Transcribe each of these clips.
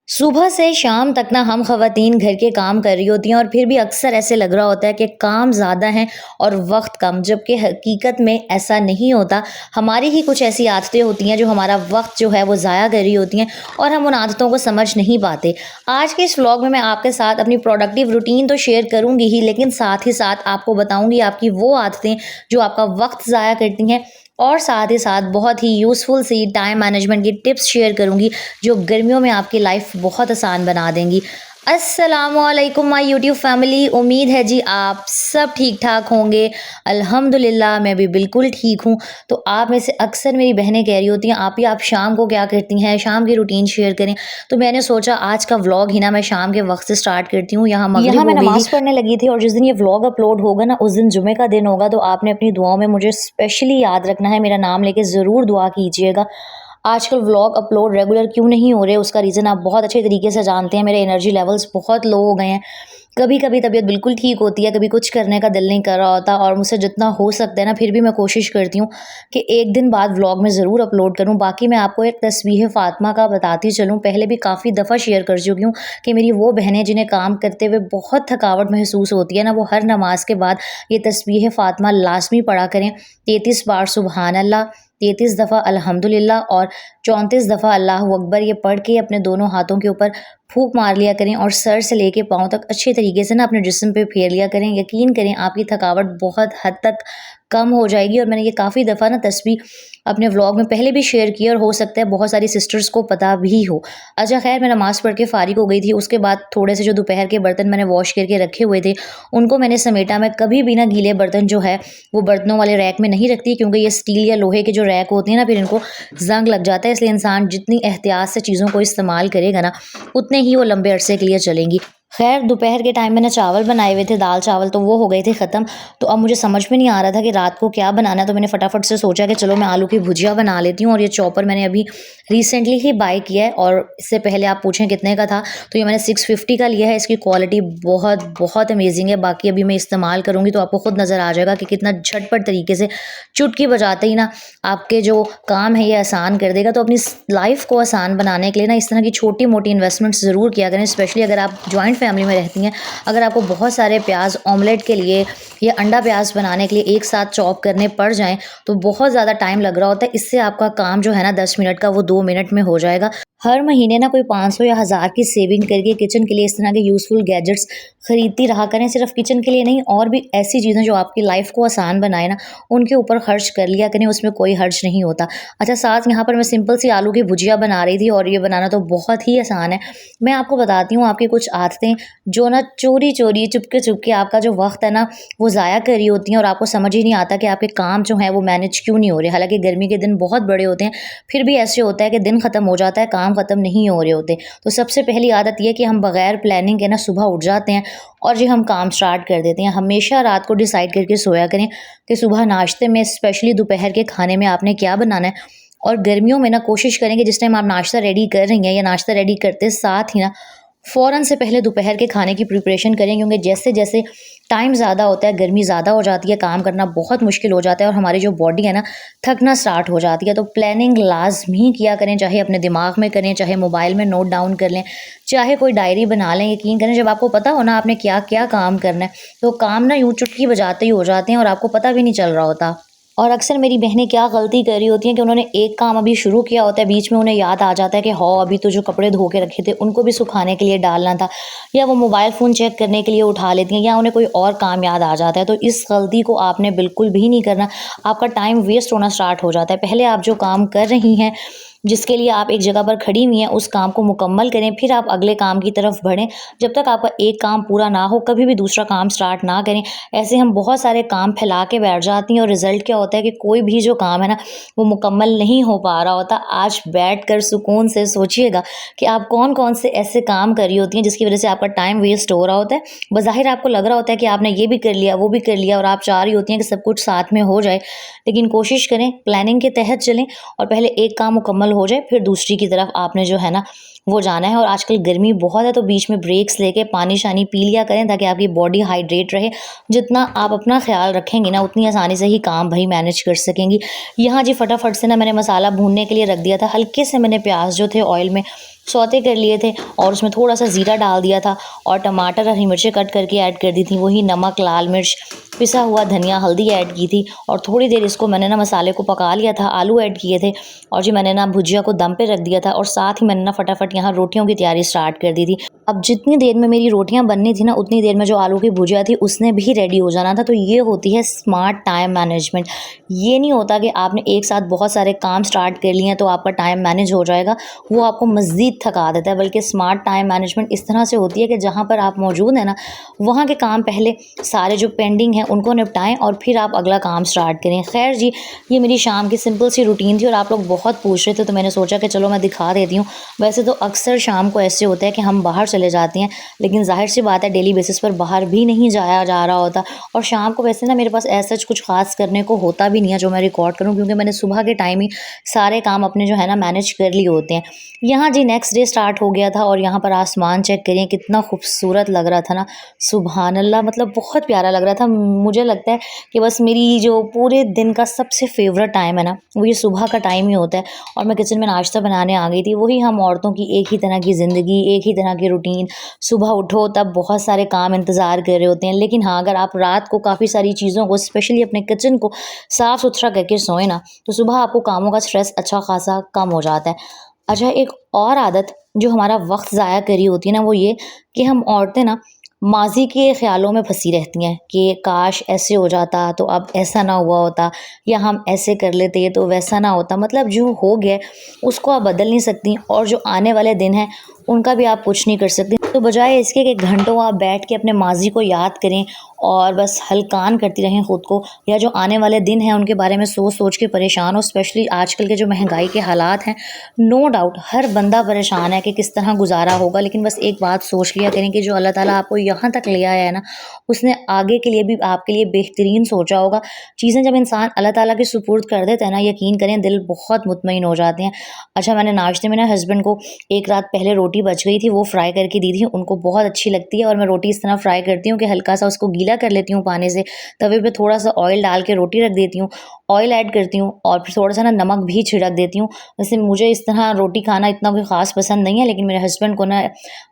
सुबह से शाम तक ना हम ख़वातीन घर के काम कर रही होती हैं और फिर भी अक्सर ऐसे लग रहा होता है कि काम ज़्यादा है और वक्त कम, जबकि हकीकत में ऐसा नहीं होता। हमारी ही कुछ ऐसी आदतें होती हैं जो हमारा वक्त जो है वो ज़ाया कर रही होती हैं और हम उन आदतों को समझ नहीं पाते। आज के इस व्लॉग में मैं आपके साथ अपनी प्रोडक्टिव रूटीन तो शेयर करूँगी ही, लेकिन साथ ही साथ आपको बताऊँगी आपकी वो आदतें जो आपका वक्त ज़ाया करती हैं, और साथ ही साथ बहुत ही यूज़फुल सी टाइम मैनेजमेंट की टिप्स शेयर करूँगी जो गर्मियों में आपकी लाइफ बहुत आसान बना देंगी। अस्सलामुअलैकुम माय यूट्यूब फैमिली, उम्मीद है जी आप सब ठीक ठाक होंगे। अल्हम्दुलिल्लाह मैं भी बिल्कुल ठीक हूँ। तो आप में से अक्सर मेरी बहनें कह रही होती हैं आप शाम को क्या करती हैं, शाम की रूटीन शेयर करें। तो मैंने सोचा आज का व्लॉग ही ना मैं शाम के वक्त से स्टार्ट करती हूँ। यहाँ मैं हो गई थी। नमाज़ पढ़ने लगी थी और जिस दिन ये व्लॉग अपलोड होगा ना उस दिन जुमे का दिन होगा, तो आपने अपनी दुआओं में मुझे स्पेशली याद रखना है, मेरा नाम लेके ज़रूर दुआ कीजिएगा। आजकल व्लॉग अपलोड रेगुलर क्यों नहीं हो रहे, उसका रीज़न आप बहुत अच्छे तरीके से जानते हैं। मेरे एनर्जी लेवल्स बहुत लो हो गए हैं। कभी कभी तबीयत बिल्कुल ठीक होती है, कभी कुछ करने का दिल नहीं कर रहा होता, और मुझसे जितना हो सकता है ना फिर भी मैं कोशिश करती हूँ कि एक दिन बाद व्लॉग में ज़रूर अपलोड करूँ। बाकी मैं आपको एक तस्बीह फ़ातिमा का बताती चलूँ, पहले भी काफ़ी दफ़ा शेयर कर चुकी हूँ कि मेरी वो बहनें जिन्हें काम करते हुए बहुत थकावट महसूस होती है ना, वो हर नमाज के बाद ये तस्बीह फ़ातिमा लाज़मी पढ़ा करें। 33 बार सुबहान अल्लाह, 33 दफ़ा अल्हम्दुलिल्लाह और 34 दफ़ा अल्लाहु अकबर, ये पढ़ के अपने दोनों हाथों के ऊपर फूंक मार लिया करें और सर से लेके पाँव तक अच्छे तरीके से ना अपने जिस्म पे फेर लिया करें। यकीन करें आपकी थकावट बहुत हद तक कम हो जाएगी। और मैंने ये काफ़ी दफ़ा ना तस्बीह अपने व्लॉग में पहले भी शेयर की और हो सकता है बहुत सारी सिस्टर्स को पता भी हो। अच्छा खैर, मैं नमाज़ पढ़ के फ़ारिग हो गई थी। उसके बाद थोड़े से जो दोपहर के बर्तन मैंने वॉश करके रखे हुए थे उनको मैंने समेटा। मैं कभी भी ना गीले बर्तन जो है वो बर्तनों वाले रैक में नहीं रखती, क्योंकि ये स्टील या लोहे के जो रैक होते हैं ना फिर इनको ज़ंग लग जाता है। इसलिए इंसान जितनी एहतियात से चीज़ों को इस्तेमाल करेगा ना उतने ही वो लंबे अरसे के लिए चलेंगी। खैर, दोपहर के टाइम मैंने चावल बनाए हुए थे, दाल चावल, तो वो हो गए थे ख़त्म। तो अब मुझे समझ में नहीं आ रहा था कि रात को क्या बनाना है, तो मैंने फटाफट से सोचा कि चलो मैं आलू की भुजिया बना लेती हूँ। और ये चॉपर मैंने अभी रिसेंटली ही बाय किया है, और इससे पहले आप पूछें कितने का था, तो ये मैंने 650 का लिया है। इसकी क्वालिटी बहुत बहुत अमेजिंग है। बाकी अभी मैं इस्तेमाल करूँगी तो आपको खुद नज़र आ जाएगा कि कितना झटपट तरीके से चुटकी बजाते ही ना आपके जो काम है ये आसान कर देगा। तो अपनी लाइफ को आसान बनाने के लिए ना इस तरह की छोटी मोटी इन्वेस्टमेंट्स ज़रूर किया करें, स्पेशली अगर आप जॉइंट फैमिली में रहती हैं। अगर आपको बहुत सारे प्याज ऑमलेट के लिए या अंडा प्याज बनाने के लिए एक साथ चॉप करने पड़ जाएं तो बहुत ज़्यादा टाइम लग रहा होता है। इससे आपका काम जो है ना 10 मिनट का वो 2 मिनट में हो जाएगा। हर महीने ना कोई 500 या 1000 की सेविंग करके किचन के लिए इस तरह के यूज़फुल गैजेट्स खरीदती रहा करें। सिर्फ किचन के लिए नहीं, और भी ऐसी चीज़ें जो आपकी लाइफ को आसान बनाए ना उनके ऊपर खर्च कर लिया करें, उसमें कोई हर्ज नहीं होता। अच्छा, साथ यहाँ पर मैं सिंपल सी आलू की भुजिया बना रही थी, और ये बनाना तो बहुत ही आसान है। मैं आपको बताती हूँ आपकी कुछ आदतें जो ना चोरी चोरी चुपके चुपके आपका जो वक्त है ना वो ज़ाया कर रही होती हैं, और आपको समझ ही नहीं आता कि आपके काम जो है वो मैनेज क्यों नहीं हो रहे। हालांकि गर्मी के दिन बहुत बड़े होते हैं, फिर भी ऐसे होता है कि दिन ख़त्म हो जाता है, काम ख़त्म नहीं हो रहे होते। तो सबसे पहली आदत ये कि हम बगैर प्लानिंग के ना सुबह उठ जाते हैं और जो हम काम स्टार्ट कर देते हैं। हमेशा रात को डिसाइड करके सोया करें कि सुबह नाश्ते में, स्पेशली दोपहर के खाने में आपने क्या बनाना है। और गर्मियों में ना कोशिश करें कि जिस टाइम आप नाश्ता रेडी कर रही हैं या नाश्ता रेडी करते साथ ही ना फ़ौरन से पहले दोपहर के खाने की प्रिपरेशन करें, क्योंकि जैसे जैसे टाइम ज़्यादा होता है, गर्मी ज़्यादा हो जाती है, काम करना बहुत मुश्किल हो जाता है और हमारी जो बॉडी है ना थकना स्टार्ट हो जाती है। तो प्लानिंग लाज़मी किया करें, चाहे अपने दिमाग में करें, चाहे मोबाइल में नोट डाउन कर लें, चाहे कोई डायरी बना लें। यकीन करें, जब आपको पता हो ना आपने क्या क्या काम करना है तो काम ना यूँ चुटकी बजाते ही हो जाते हैं और आपको पता भी नहीं चल रहा होता। और अक्सर मेरी बहनें क्या गलती कर रही होती हैं कि उन्होंने एक काम अभी शुरू किया होता है, बीच में उन्हें याद आ जाता है कि हाँ अभी तो जो कपड़े धो के रखे थे उनको भी सुखाने के लिए डालना था, या वो मोबाइल फ़ोन चेक करने के लिए उठा लेती हैं, या उन्हें कोई और काम याद आ जाता है। तो इस गलती को आपने बिल्कुल भी नहीं करना। आपका टाइम वेस्ट होना स्टार्ट हो जाता है। पहले आप जो काम कर रही हैं, जिसके लिए आप एक जगह पर खड़ी हुई हैं, उस काम को मुकम्मल करें, फिर आप अगले काम की तरफ बढ़ें। जब तक आपका एक काम पूरा ना हो कभी भी दूसरा काम स्टार्ट ना करें। ऐसे हम बहुत सारे काम फैला के बैठ जाती हैं और रिज़ल्ट क्या होता है कि कोई भी जो काम है ना वो मुकम्मल नहीं हो पा रहा होता। आज बैठकर सुकून से सोचिएगा कि आप कौन कौन से ऐसे काम कर रही होती हैं जिसकी वजह से आपका टाइम वेस्ट हो रहा होता है। बज़ाहिर आपको लग रहा होता है कि आपने ये भी कर लिया, वो भी कर लिया, और आप चाह रही होती हैं कि सब कुछ साथ में हो जाए, लेकिन कोशिश करें प्लानिंग के तहत चलें और पहले एक काम मुकम्मल हो जाए, फिर दूसरी की तरफ आपने जो है ना वो जाना है। और आजकल गर्मी बहुत है तो बीच में ब्रेक्स लेके पानी शानी पी लिया करें ताकि आपकी बॉडी हाइड्रेट रहे। जितना आप अपना ख्याल रखेंगी ना उतनी आसानी से ही काम भाई मैनेज कर सकेंगी। यहाँ जी फटाफट से ना मैंने मसाला भूनने के लिए रख दिया था। हल्के से मैंने प्याज जो थे ऑयल में सौते कर लिए थे और उसमें थोड़ा सा ज़ीरा डाल दिया था और टमाटर हरी मिर्चें कट करके ऐड कर दी थी। वही नमक, लाल मिर्च, पिसा हुआ धनिया, हल्दी ऐड की थी और थोड़ी देर इसको मैंने ना मसाले को पका लिया था। आलू ऐड किए थे और जी मैंने ना भुजिया को दम पे रख दिया था और साथ ही मैंने ना फटाफट यहाँ रोटियों की तैयारी स्टार्ट कर दी थी। अब जितनी देर में मेरी रोटियां बननी थी ना उतनी देर में जो आलू की भुजिया थी उसने भी रेडी हो जाना था। तो ये होती है स्मार्ट टाइम मैनेजमेंट। ये नहीं होता कि आपने एक साथ बहुत सारे काम स्टार्ट कर लिए हैं तो आपका टाइम मैनेज हो जाएगा, वो आपको मज़ीद थका देता है। बल्कि स्मार्ट टाइम मैनेजमेंट इस तरह से होती है कि जहाँ पर आप मौजूद हैं ना वहाँ के काम पहले सारे जो पेंडिंग हैं उनको निपटाएं और फिर आप अगला काम स्टार्ट करें। खैर जी, ये मेरी शाम की सिंपल सी रूटीन थी और आप लोग बहुत पूछ रहे थे तो मैंने सोचा कि चलो मैं दिखा देती हूँ। वैसे तो अक्सर शाम को ऐसे होता है कि हम बाहर चले जाते हैं, लेकिन जाहिर सी बात है डेली बेसिस पर बाहर भी नहीं जाया जा रहा होता। और शाम को वैसे ना मेरे पास ऐसा कुछ खास करने को होता भी नहीं है जो मैं रिकॉर्ड करूँ, क्योंकि मैंने सुबह के टाइम ही सारे काम अपने जो है ना मैनेज कर लिए होते हैं। यहाँ जी नेक्स्ट डे स्टार्ट हो गया था और यहाँ पर आसमान चेक करिए कितना खूबसूरत लग रहा था ना, सुबहान अल्लाह, मतलब बहुत प्यारा लग रहा था। मुझे लगता है कि बस मेरी जो पूरे दिन का सबसे फेवरेट टाइम है ना वो ये सुबह का टाइम ही होता है। और मैं किचन में नाश्ता बनाने आ गई थी। वही हम औरतों की एक ही तरह की ज़िंदगी, एक ही तरह की रूटीन। सुबह उठो तब बहुत सारे काम इंतज़ार कर रहे होते हैं, लेकिन हाँ अगर आप रात को काफ़ी सारी चीज़ों को स्पेशली अपने किचन को साफ़ सुथरा करके सोएं ना तो सुबह आपको कामों का स्ट्रेस अच्छा खासा कम हो जाता है। अच्छा, एक और आदत जो हमारा वक्त ज़ाया करी होती है ना वो ये कि हम औरतें ना माजी के ख़्यालों में फंसी रहती हैं कि काश ऐसे हो जाता तो अब ऐसा ना हुआ होता, या हम ऐसे कर लेते तो वैसा ना होता। मतलब जो हो गया उसको आप बदल नहीं सकती और जो आने वाले दिन हैं उनका भी आप कुछ नहीं कर सकती। तो बजाय इसके कि घंटों आप बैठ के अपने माजी को याद करें और बस हलकान करती रहें ख़ुद को, या जो आने वाले दिन हैं उनके बारे में सोच सोच के परेशान हो, स्पेशली आजकल के जो महंगाई के हालात हैं, नो डाउट हर बंदा परेशान है कि किस तरह गुजारा होगा। लेकिन बस एक बात सोच लिया करें कि जो अल्लाह ताला आपको यहाँ तक ले आया है ना उसने आगे के लिए भी आपके लिए बेहतरीन सोचा होगा। चीज़ें जब इंसान अल्लाह ताला के सुपुर्द कर देता है ना, यकीन करें दिल बहुत मुतमईन हो जाते हैं। अच्छा, मैंने नाश्ते में ना हस्बैंड को एक रात पहले रोटी बच गई थी, वो फ्राई करके दी थी, उनको बहुत अच्छी लगती है। और मैं रोटी इस तरह फ्राई करती हूँ कि हल्का सा उसको गीला कर लेती हूँ पानी से, तवे पे थोड़ा सा ऑयल डाल के रोटी रख देती हूँ, ऑयल ऐड करती हूँ और फिर थोड़ा सा ना नमक भी छिड़क देती हूँ। वैसे मुझे इस तरह रोटी खाना इतना कोई ख़ास पसंद नहीं है, लेकिन मेरे हस्बैंड को ना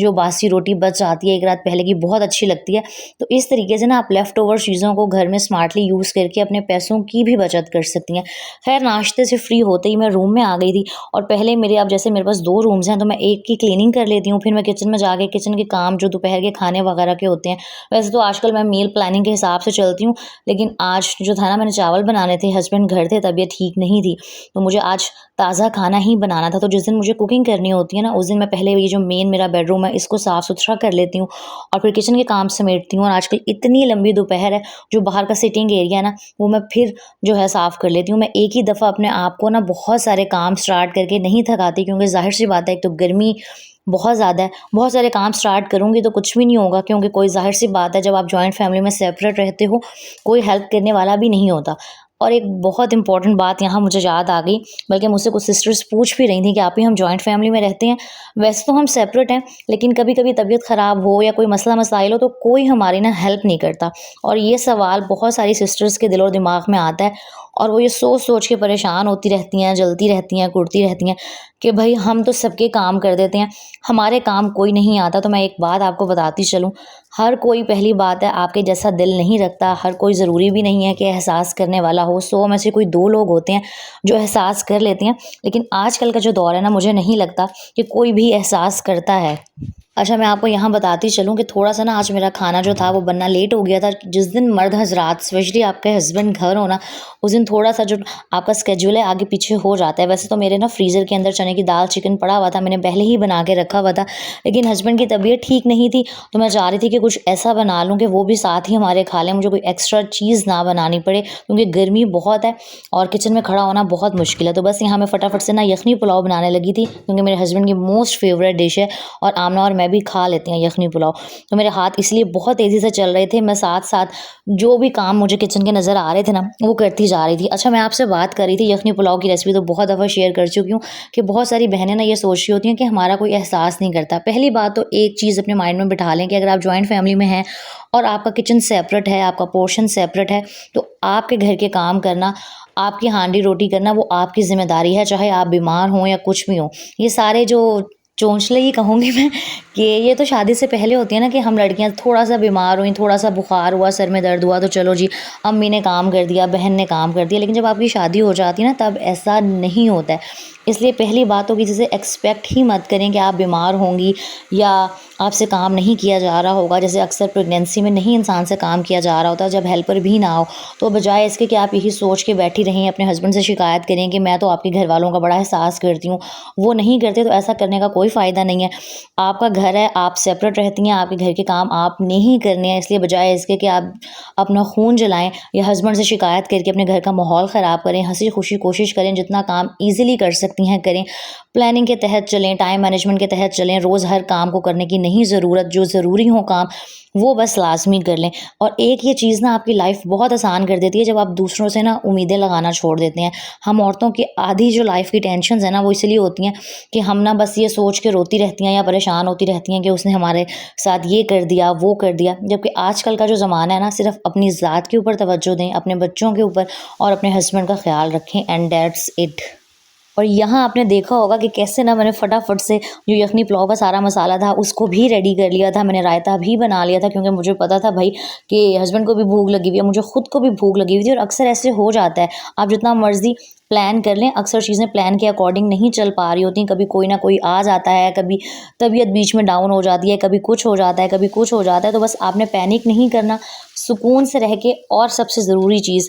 जो बासी रोटी बच जाती है एक रात पहले की बहुत अच्छी लगती है। तो इस तरीके से ना आप लेफ़्ट ओवर चीज़ों को घर में स्मार्टली यूज़ करके अपने पैसों की भी बचत कर सकती हैं। खैर, नाश्ते से फ्री होते ही मैं रूम में आ गई थी और पहले मेरे, अब जैसे मेरे पास 2 रूम्स हैं तो मैं एक की क्लीनिंग कर लेती हूँ, फिर मैं किचन में जाके किचन के काम जो दोपहर के खाने वगैरह के होते हैं। वैसे तो आजकल मैं मील प्लानिंग के हिसाब से चलती हूँ, लेकिन आज जो था ना मैंने चावल बनाने थे, हस्बैंड घर थे, तबीयत ठीक नहीं थी, तो मुझे आज ताज़ा खाना ही बनाना था। तो जिस दिन मुझे कुकिंग करनी होती है ना उस दिन मैं पहले ये जो मेन मेरा बेडरूम है इसको साफ़ सुथरा कर लेती हूँ और फिर किचन के काम समेटती हूँ। और आजकल इतनी लंबी दोपहर है, जो बाहर का सिटिंग एरिया है ना वो मैं फिर जो है साफ़ कर लेती हूँ। मैं एक ही दफ़ा अपने आप को ना बहुत सारे काम स्टार्ट करके नहीं थकाती, क्योंकि ज़ाहिर सी बात है एक तो गर्मी बहुत ज़्यादा है, बहुत सारे काम स्टार्ट करूँगी तो कुछ भी नहीं होगा, क्योंकि कोई ज़ाहिर सी बात है जब आप जॉइंट फैमिली में सेपरेट रहते हो कोई हेल्प करने वाला भी नहीं होता। और एक बहुत इंपॉर्टेंट बात यहाँ मुझे याद आ गई, बल्कि मुझसे कुछ सिस्टर्स पूछ भी रही थी कि आप ही हम जॉइंट फैमिली में रहते हैं। वैसे तो हम सेपरेट हैं, लेकिन कभी कभी तबीयत ख़राब हो या कोई मसला मसाइल हो तो कोई हमारी ना हेल्प नहीं करता। और ये सवाल बहुत सारी सिस्टर्स के दिल और दिमाग में आता है और वो ये सोच सोच के परेशान होती रहती हैं, जलती रहती हैं, कुड़ती रहती हैं कि भाई हम तो सबके काम कर देते हैं, हमारे काम कोई नहीं आता। तो मैं एक बात आपको बताती चलूँ, हर कोई, पहली बात है, आपके जैसा दिल नहीं रखता। हर कोई ज़रूरी भी नहीं है कि एहसास करने वाला हो। 100 में से कोई 2 लोग होते हैं जो एहसास कर लेते हैं, लेकिन आजकल का जो दौर है ना मुझे नहीं लगता कि कोई भी एहसास करता है। अच्छा, मैं आपको यहाँ बताती चलूँ कि थोड़ा-सा ना आज मेरा खाना जो था वो बनना लेट हो गया था। जिस दिन मर्द हज़रात स्पेशली आपके हस्बैंड घर हो ना, उस दिन थोड़ा-सा जो आपका स्केड्यूल है आगे पीछे हो जाता है। वैसे तो मेरे ना फ्रीज़र के अंदर चने की दाल, चिकन पड़ा हुआ था, मैंने पहले ही बना के रखा हुआ था, लेकिन हस्बैंड की तबीयत ठीक नहीं थी तो मैं चाह रही थी कि कुछ ऐसा बना लूँ कि वो भी साथ ही हमारे खा लें, मुझे कोई एक्स्ट्रा चीज़ ना बनानी पड़े, क्योंकि गर्मी बहुत है और किचन में खड़ा होना बहुत मुश्किल है। तो बस यहाँ मैं फटाफट से ना यखनी पुलाव बनाने लगी थी, क्योंकि मेरे हस्बैंड की मोस्ट फेवरेट डिश है और आमना और मैं भी खा लेती हैं यखनी पुलाव। तो मेरे हाथ इसलिए बहुत तेज़ी से चल रहे थे, मैं साथ-साथ जो भी काम मुझे किचन के नज़र आ रहे थे ना, वो करती जा रही थी। अच्छा, मैं आपसे बात कर रही थी यखनी पुलाव की रेसिपी तो बहुत दफ़ा शेयर कर चुकी हूँ कि बहुत सारी बहनें ना ये सोच रही होती हैं कि हमारा कोई एहसास नहीं करता। पहली बात तो एक चीज़ अपने माइंड में बिठा लें कि अगर आप जॉइंट फैमिली में हैं और आपका किचन सेपरेट है, आपका पोर्शन सेपरेट है, तो आपके घर के काम करना, आपकी हांडी-रोटी करना वो आपकी ज़िम्मेदारी है, चाहे आप बीमार हों या कुछ भी हों। ये सारे जो चोंचले ही कहूँगी मैं कि ये तो शादी से पहले होती है ना कि हम लड़कियाँ थोड़ा-सा बीमार हुईं, थोड़ा-सा बुखार हुआ, सर में दर्द हुआ तो चलो जी अम्मी ने काम कर दिया, बहन ने काम कर दिया। लेकिन जब आपकी शादी हो जाती है ना तब ऐसा नहीं होता है। इसलिए पहली बात तो किसी से एक्सपेक्ट ही मत करें कि आप बीमार होंगी या आपसे काम नहीं किया जा रहा होगा। जैसे अक्सर प्रेगनेंसी में नहीं इंसान से काम किया जा रहा होता जब हेल्पर भी ना हो, तो बजाय इसके कि आप यही सोच के बैठी रहें, अपने हस्बैंड से शिकायत करें कि मैं तो आपके घर वालों का बड़ा एहसास करती हूँ, वो नहीं करते, तो ऐसा करने का कोई फ़ायदा नहीं है। आपका घर है, आप सेपरेट रहती हैं, आपके घर के काम आपने ही करने हैं, इसलिए बजाय इसके कि आप अपना खून जलाएँ या हस्बैंड से शिकायत करके अपने घर का माहौल ख़राब करें, हँसी-खुशी कोशिश करें, जितना काम ईज़िली कर सकती हैं करें। प्लानिंग के तहत चलें, टाइम मैनेजमेंट के तहत चलें, रोज़ हर काम को करने की नहीं ज़रूरत, जो ज़रूरी हो काम वो बस लाज़मी कर लें। और एक ये चीज़ ना आपकी लाइफ़ बहुत आसान कर देती है जब आप दूसरों से ना उम्मीदें लगाना छोड़ देते हैं। हम औरतों की आधी जो लाइफ़ की टेंशन्स हैं ना वो इसलिए होती हैं कि हम ना बस ये सोच के रोती रहती हैं या परेशान होती रहती हैं कि उसने हमारे साथ ये कर दिया, वो कर दिया। जबकि आजकल का जो ज़माना है ना सिर्फ़ अपनी ज़ात के ऊपर तवज्जो दें, अपने बच्चों के ऊपर और अपने हस्बैंड का ख़्याल रखें एंड दैट्स इट। और यहाँ आपने देखा होगा कि कैसे ना मैंने फटाफट से जो यखनी पुलाव का सारा मसाला था उसको भी रेडी कर लिया था। मैंने रायता भी बना लिया था क्योंकि मुझे पता था भाई कि हस्बैंड को भी भूख लगी हुई है, मुझे खुद को भी भूख लगी हुई थी। और अक्सर ऐसे हो जाता है, आप जितना मर्ज़ी प्लान कर लें, अक्सर चीज़ें प्लान के अकॉर्डिंग नहीं चल पा रही होती। कभी कोई ना कोई आ जाता है, कभी तबीयत बीच में डाउन हो जाती है, कभी कुछ हो जाता है, कभी कुछ हो जाता है। तो बस आपने पैनिक नहीं करना, सुकून से रह के। और सबसे ज़रूरी चीज़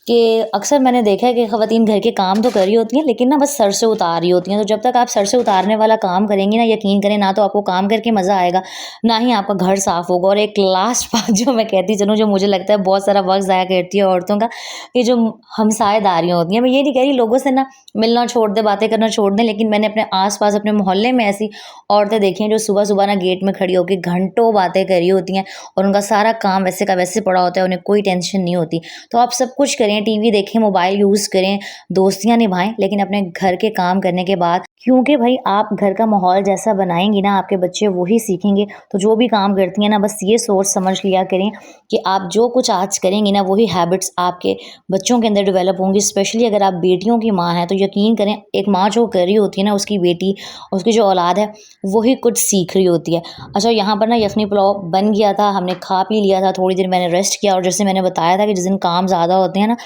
कि अक्सर मैंने देखा है कि ख़वातीन घर के काम तो कर रही होती हैं लेकिन ना बस सर से उतार रही होती हैं। तो जब तक आप सर से उतारने वाला काम करेंगी ना, यकीन करें ना तो आपको काम करके मज़ा आएगा, ना ही आपका घर साफ़ होगा। और एक लास्ट बात जो मैं कहती चलूँ, जो मुझे लगता है बहुत सारा वक़्त ज़ाया करती है औरतों का, ये जो हमसाएदारियाँ होती हैं। मैं ये नहीं कह रही लोगों से ना मिलना छोड़ दें, बातें करना छोड़ दें, लेकिन मैंने अपने आस-पास अपने मोहल्ले में ऐसी औरतें देखी हैं जो सुबह-सुबह ना गेट में खड़ी होके घंटों बातें कर रही होती हैं और उनका सारा काम वैसे का वैसे पड़ा होता है, उन्हें कोई टेंशन नहीं होती। तो आप सब कुछ करें, टीवी देखें, मोबाइल यूज़ करें, दोस्तियाँ निभाएँ, लेकिन अपने घर के काम करने के बाद, क्योंकि भाई आप घर का माहौल जैसा बनाएँगी ना आपके बच्चे वही सीखेंगे। तो जो भी काम करती हैं ना बस ये सोच समझ लिया करें कि आप जो कुछ आज करेंगी ना वही हैबिट्स आपके बच्चों के अंदर डेवलप होंगी। स्पेशली अगर आप बेटियों की माँ हैं तो यकीन करें एक माँ जो कर रही होती है ना उसकी बेटी, उसकी जो औलाद है वही कुछ सीख रही होती है। अच्छा, यहाँ पर ना यखनी पुलाव बन गया था, हमने खा पी लिया था, थोड़ी देर मैंने रेस्ट किया। और जैसे मैंने बताया था कि जिस दिन काम ज़्यादा होते हैं ना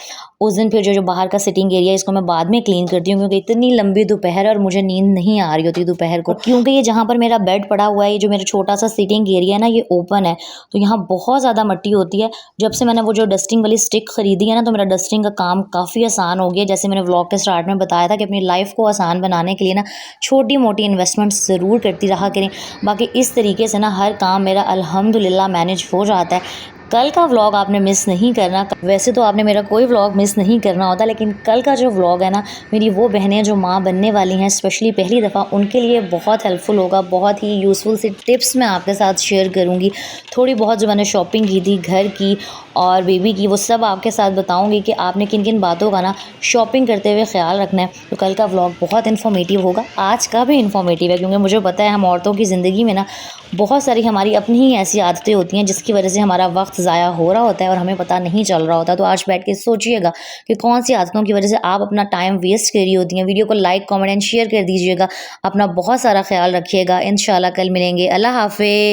उस दिन फिर जो बाहर का सिटिंग एरिया है इसको मैं बाद में क्लीन करती हूँ क्योंकि इतनी लंबी दोपहर है और मुझे नींद नहीं आ रही होती दोपहर को। क्योंकि ये जहाँ पर मेरा बेड पड़ा हुआ है, ये जो मेरा छोटा सा सिटिंग एरिया है ना ये ओपन है, तो यहाँ बहुत ज़्यादा मिट्टी होती है। जब से मैंने वो जो डस्टिंग वाली स्टिक खरीदी है ना तो मेरा डस्टिंग का काम काफ़ी आसान हो गया। जैसे मैंने व्लॉग के स्टार्ट में बताया था कि अपनी लाइफ को आसान बनाने के लिए ना छोटी मोटी इन्वेस्टमेंट्स ज़रूर करती रहा करें। बाकी इस तरीके से ना हर काम मेरा अल्हम्दुलिल्लाह मैनेज हो जाता है। कल का व्लॉग आपने मिस नहीं करना। वैसे तो आपने मेरा कोई व्लॉग मिस नहीं करना होता, लेकिन कल का जो व्लॉग है ना मेरी वो बहनें जो माँ बनने वाली हैं स्पेशली पहली दफ़ा, उनके लिए बहुत हेल्पफुल होगा। बहुत ही यूज़फुल सी टिप्स मैं आपके साथ शेयर करूँगी। थोड़ी बहुत जो मैंने शॉपिंग की थी घर की और बेबी की, वो सब आपके साथ बताऊँगी कि आपने किन किन बातों का ना शॉपिंग करते हुए ख्याल रखना है। तो कल का व्लॉग बहुत इन्फॉर्मेटिव होगा, आज का भी इन्फॉर्मेटिव है क्योंकि मुझे पता है हम औरतों की ज़िंदगी में ना बहुत सारी हमारी अपनी ही ऐसी आदतें होती हैं जिसकी वजह से हमारा वक्त ज़ाया हो रहा होता है और हमें पता नहीं चल रहा होता। तो आज बैठ के सोचिएगा कि कौन सी आदतों की वजह से आप अपना टाइम वेस्ट कर रही होती हैं। वीडियो को लाइक, कमेंट एंड शेयर कर दीजिएगा। अपना बहुत सारा ख्याल रखिएगा। इंशाल्लाह कल मिलेंगे। अल्लाह हाफ़िज़।